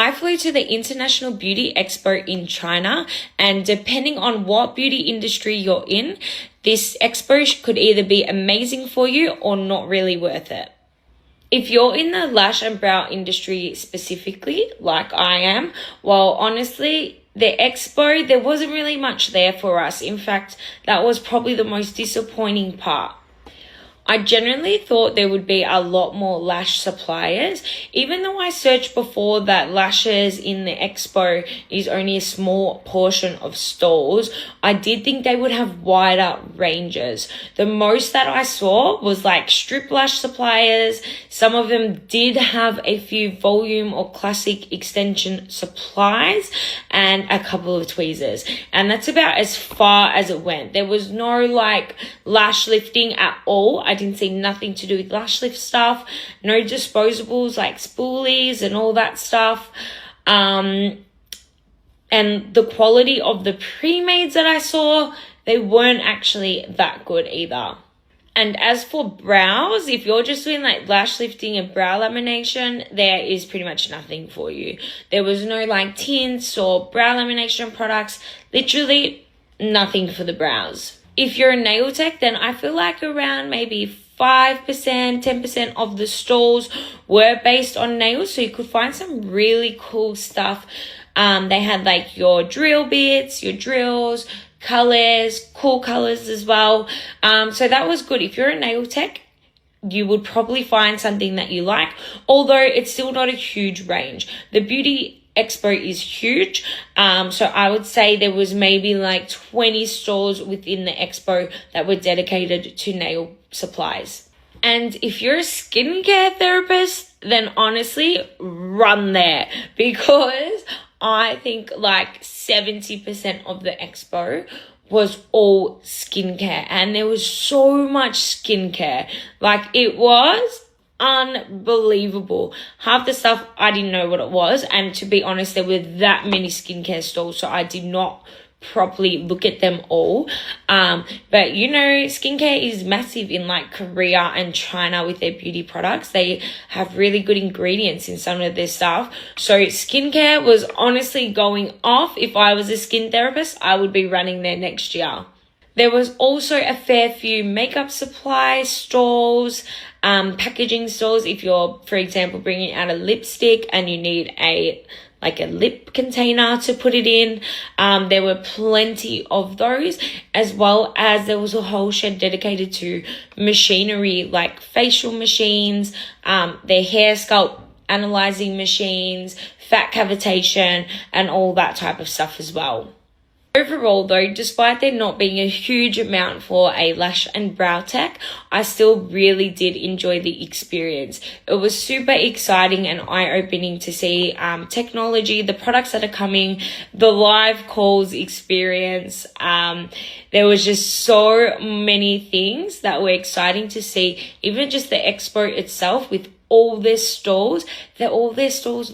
I flew to the International Beauty Expo in China, and depending on what beauty industry you're in, this expo could either be amazing for you or not really worth it. If you're in the lash and brow industry specifically, like I am, well, honestly, the expo, there wasn't really much there for us. In fact, that was probably the most disappointing part. I generally thought there would be a lot more lash suppliers, even though I searched before that lashes in the expo is only a small portion of stalls. I did think they would have wider ranges. The most that I saw was like strip lash suppliers. Some of them did have a few volume or classic extension supplies and a couple of tweezers. And that's about as far as it went. There was no like lash lifting at all. I didn't see nothing to do with lash lift stuff, no disposables like spoolies and all that stuff. And the quality of the pre-mades that I saw, they weren't actually that good either. And as for brows, if you're just doing like lash lifting and brow lamination, there is pretty much nothing for you. There was no like tints or brow lamination products, literally nothing for the brows. If you're a nail tech, then I feel like around maybe 5%, 10% of the stalls were based on nails. So you could find some really cool stuff. They had like your drill bits, your drills, colors, cool colors as well. So that was good. If you're a nail tech, you would probably find something that you like, although it's still not a huge range. The beauty expo is huge, so I would say there was maybe like 20 stores within the expo that were dedicated to nail supplies. And if you're a skincare therapist, then honestly run there, because I think like 70% of the expo was all skincare, and there was so much skincare. Like, it was unbelievable. Half the stuff I didn't know what it was, and to be honest, there were that many skincare stalls, so I did not properly look at them all. But you know, skincare is massive in like Korea and China with their beauty products. They have really good ingredients in some of their stuff. So skincare was honestly going off. If I was a skin therapist, I would be running there next year. There was also a fair few makeup supply stalls, packaging stores. If you're, for example, bringing out a lipstick and you need a lip container to put it in, there were plenty of those, as well as there was a whole shed dedicated to machinery like facial machines, their hair scalp analyzing machines, fat cavitation, and all that type of stuff as well. Overall though, despite there not being a huge amount for a lash and brow tech, I still really did enjoy the experience. It was super exciting and eye-opening to see technology, the products that are coming, the live calls experience. There was just so many things that were exciting to see. Even just the expo itself with all their stalls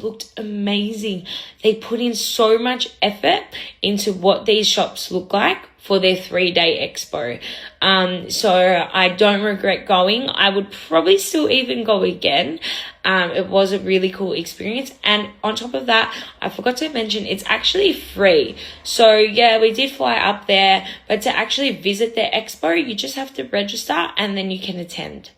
looked amazing. They put in so much effort into what these shops look like for their 3-day expo. So I don't regret going. I would probably still even go again. It was a really cool experience. And on top of that, I forgot to mention, it's actually free. So yeah, we did fly up there, but to actually visit the expo, you just have to register and then you can attend.